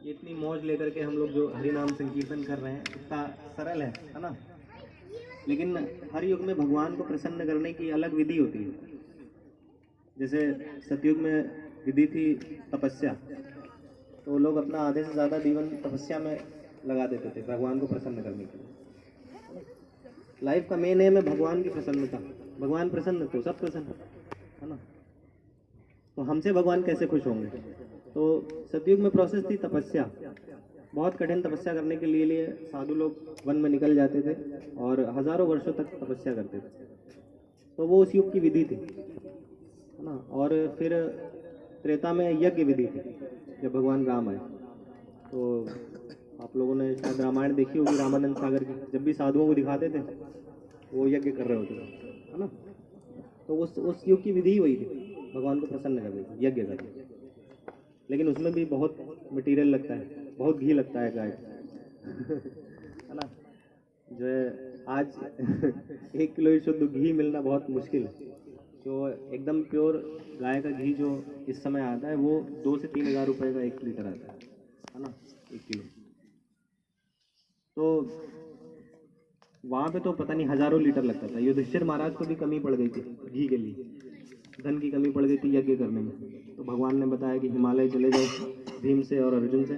ये इतनी मौज लेकर के हम लोग जो हरि नाम संकीर्तन कर रहे हैं इतना सरल है ना। लेकिन हर युग में भगवान को प्रसन्न करने की अलग विधि होती है। जैसे सतयुग में विधि थी तपस्या, तो लोग अपना आधे से ज़्यादा जीवन तपस्या में लगा देते थे भगवान को प्रसन्न करने के लिए। लाइफ का मेन एम है भगवान की प्रसन्नता। भगवान प्रसन्न तो सब प्रसन्न है ना। तो हमसे भगवान कैसे खुश होंगे? तो सतयुग में प्रोसेस थी तपस्या। बहुत कठिन तपस्या करने के लिए साधु लोग वन में निकल जाते थे और हजारों वर्षों तक तपस्या करते थे। तो वो उस युग की विधि थी है ना। और फिर त्रेता में यज्ञ विधि थी जब भगवान राम आए। तो आप लोगों ने शायद रामायण देखी होगी, रामानंद सागर की। जब भी साधुओं को दिखाते थे वो यज्ञ कर रहे होते थे है ना। तो उस युग की विधि वही थी, भगवान को प्रसन्न करने की, यज्ञ करने। लेकिन उसमें भी बहुत मटेरियल लगता है, बहुत घी लगता है गाय है ना। जो है आज 1 किलो शुद्ध घी मिलना बहुत मुश्किल है। जो एकदम प्योर गाय का घी जो इस समय आता है वो 2 से 3 हज़ार रुपये का 1 लीटर आता है ना, 1 किलो। तो वहाँ पे तो पता नहीं हजारों लीटर लगता था। युधिष्ठिर महाराज को भी कमी पड़ गई थी घी के लिए, धन की कमी पड़ गई थी यज्ञ करने में। तो भगवान ने बताया कि हिमालय चले जाओ भीम से और अर्जुन से,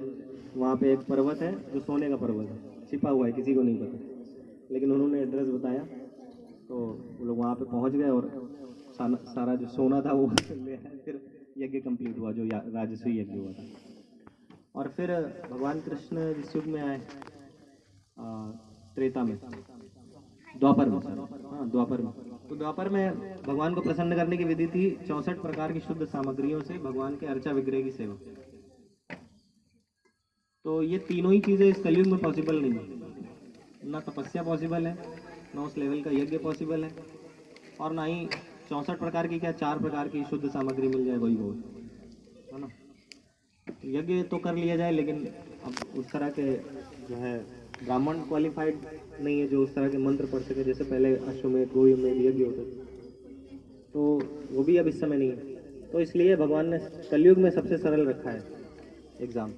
वहाँ पे एक पर्वत है जो सोने का पर्वत है, छिपा हुआ है, किसी को नहीं पता। लेकिन उन्होंने एड्रेस बताया तो वो लोग वहाँ पे पहुँच गए और सारा जो सोना था वो ले आए। फिर यज्ञ कंप्लीट हुआ जो राजस्वी यज्ञ हुआ था। और फिर भगवान कृष्ण जिस युग में आए त्रेता में, द्वापर में, हाँ द्वापर में। तो द्वापर में भगवान को प्रसन्न करने की विधि थी 64 प्रकार की शुद्ध सामग्रियों से भगवान के अर्चा विग्रह की सेवा। तो ये तीनों ही चीज़ें इस कलयुग में पॉसिबल नहीं है। ना तपस्या पॉसिबल है, ना उस लेवल का यज्ञ पॉसिबल है, और ना ही 64 प्रकार की, क्या 4 प्रकार की शुद्ध सामग्री मिल जाए वही बहुत है ना। यज्ञ तो कर लिया जाए, लेकिन अब उस तरह के जो है ब्राह्मण क्वालिफाइड नहीं है जो उस तरह के मंत्र पढ़ सके जैसे पहले अश्वमेध गोमेध यज्ञ होते थे। तो वो भी अब इस समय नहीं है। तो इसलिए भगवान ने कलयुग में सबसे सरल रखा है एग्ज़ाम,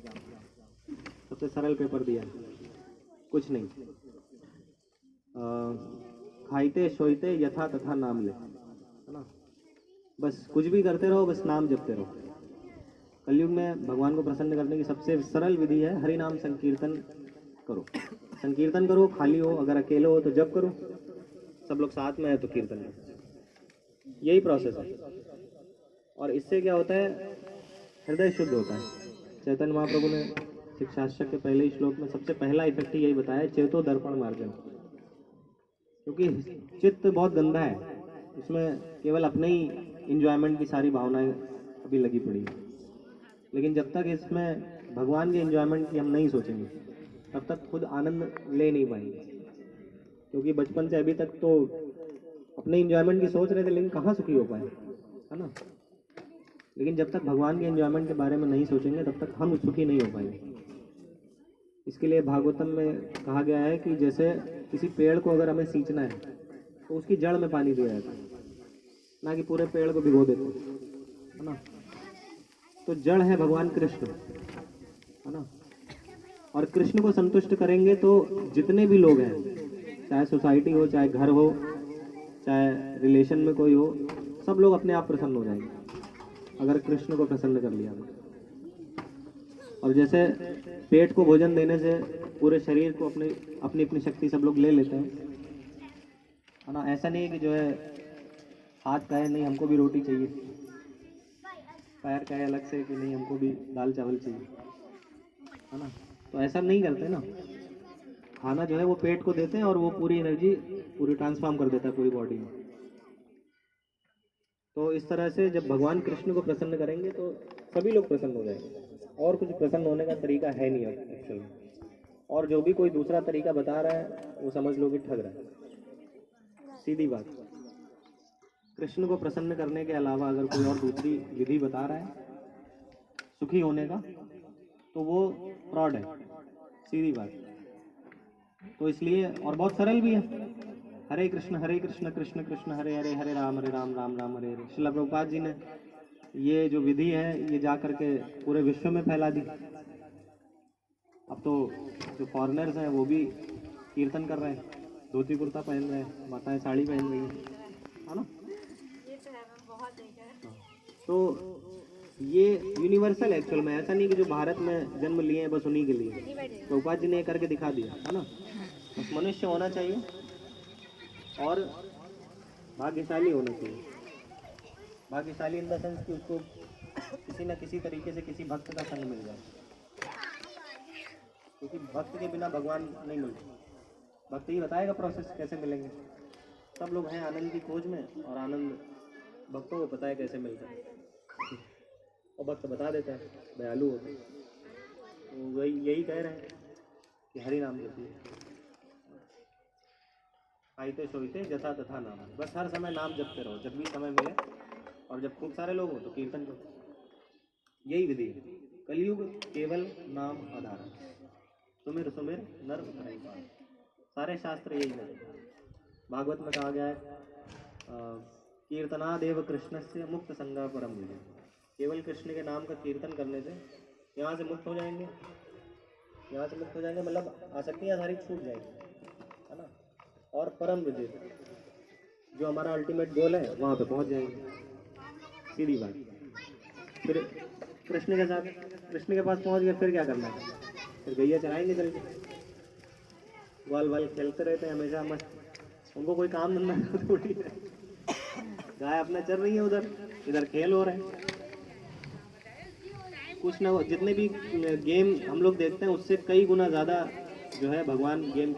सबसे सरल पेपर दिया है। कुछ नहीं, खाइते सोइते यथा तथा नाम ले है ना। बस कुछ भी करते रहो, बस नाम जपते रहो। कलयुग में भगवान को प्रसन्न करने की सबसे सरल विधि है हरि नाम संकीर्तन करो। संकीर्तन करो, खाली हो, अगर अकेले हो तो जप करो, सब लोग साथ में है तो कीर्तन करो। यही प्रोसेस है। और इससे क्या होता है, हृदय शुद्ध होता है। चैतन्य महाप्रभु ने शिक्षाश्रम के पहले ही श्लोक में सबसे पहला इफेक्ट यही बताया, चेतो दर्पण मार्जन। क्योंकि चित्त बहुत गंदा है, उसमें केवल अपने ही इंजॉयमेंट की सारी भावनाएं अभी लगी पड़ी है। लेकिन जब तक इसमें भगवान के इंजॉयमेंट की हम नहीं सोचेंगे तब तक खुद आनंद ले नहीं पाएंगे। क्योंकि बचपन से अभी तक तो अपने इंजॉयमेंट की सोच रहे थे, लेकिन कहाँ सुखी हो पाए है ना। लेकिन जब तक भगवान के इंजॉयमेंट के बारे में नहीं सोचेंगे तब तक हम सुखी नहीं हो पाएंगे। इसके लिए भागवतम में कहा गया है कि जैसे किसी पेड़ को अगर हमें सींचना है तो उसकी जड़ में पानी दिया जाता है, ना कि पूरे पेड़ को भिगो देते है ना। तो जड़ है भगवान कृष्ण है ना। और कृष्ण को संतुष्ट करेंगे तो जितने भी लोग हैं, चाहे सोसाइटी हो, चाहे घर हो, चाहे रिलेशन में कोई हो, सब लोग अपने आप प्रसन्न हो जाएंगे अगर कृष्ण को प्रसन्न कर लिया तो। और जैसे पेट को भोजन देने से पूरे शरीर को अपनी अपनी शक्ति सब लोग ले लेते हैं है ना। ऐसा नहीं है कि जो है हाथ कहे नहीं हमको भी रोटी चाहिए, पैर कहे अलग से कि नहीं हमको भी दाल चावल चाहिए है ना। तो ऐसा नहीं करते ना। खाना जो है वो पेट को देते हैं और वो पूरी एनर्जी पूरी ट्रांसफॉर्म कर देता है पूरी बॉडी में। तो इस तरह से जब भगवान कृष्ण को प्रसन्न करेंगे तो सभी लोग प्रसन्न हो जाएंगे। और कुछ प्रसन्न होने का तरीका है नहीं अब एक्चुअल में। और जो भी कोई दूसरा तरीका बता रहा है वो समझ लो कि ठग रहा है, सीधी बात। कृष्ण को प्रसन्न करने के अलावा अगर कोई और दूसरी विधि बता रहा है सुखी होने का तो वो फ्रॉड है, सीधी बात। तो इसलिए, और बहुत सरल भी है, हरे कृष्ण कृष्ण कृष्ण हरे हरे, हरे राम राम राम हरे हरे। श्रील प्रभुपाद जी ने ये जो विधि है ये जा करके पूरे विश्व में फैला दी अब तो जो फॉरेनर्स हैं वो भी कीर्तन कर रहे हैं, धोती कुर्ता पहन रहे हैं, माताएं साड़ी पहन रही हैं, है ना। ये तो है, मैं बहुत देखा है। तो ये यूनिवर्सल है एक्चुअल में, ऐसा नहीं कि जो भारत में जन्म लिए हैं बस उन्हीं के लिए। प्रभुपाद जी ने ये करके दिखा दिया, है ना। बस मनुष्य होना चाहिए और भाग्यशाली होना चाहिए। भाग्यशाली इन द सेंस कि उसको किसी न किसी तरीके से किसी भक्त का संग मिल जाए, क्योंकि भक्त के बिना भगवान नहीं मिलते। भक्त ही बताएगा प्रोसेस कैसे मिलेंगे। सब लोग हैं आनंद की खोज में, और आनंद भक्तों को पता है कैसे मिलता है, और भक्त बता देता है, दयालु होता है। तो वही यही कह रहे हैं कि हरि नाम जपिए, आइते सोइते जथा तथा नाम। बस हर समय नाम जपते रहो, जब भी समय मिले, और जब खूब सारे लोग हो तो कीर्तन करो। यही विधि है। कलयुग केवल नाम आधार, सुमिर सुमिर नर उतराई पार। सारे शास्त्र यही है। भागवत में कहा गया है कीर्तनादेव कृष्ण से मुक्त संगा परम विजय। केवल कृष्ण के नाम का कीर्तन करने से यहाँ से मुक्त हो जाएंगे, यहाँ से मुक्त हो जाएंगे मतलब आसक्तियाँ सारी छूट जाएंगी, है ना। और परम विजय, जो हमारा अल्टीमेट गोल है वहाँ पे पहुँच जाएंगे, सीधी बात। फिर कृष्ण के साथ, कृष्ण के पास पहुँच गए फिर क्या करना है, फिर गैया चराएंगे चल के, ग्वाल बाल खेलते रहते हैं हमेशा मस्त, उनको कोई काम धंधा थोड़ी है। गाय अपना चल रही है उधर, इधर खेल हो रहे हैं। कुछ ना, जितने भी गेम हम लोग देखते हैं उससे कई गुना ज़्यादा जो है भगवान गेम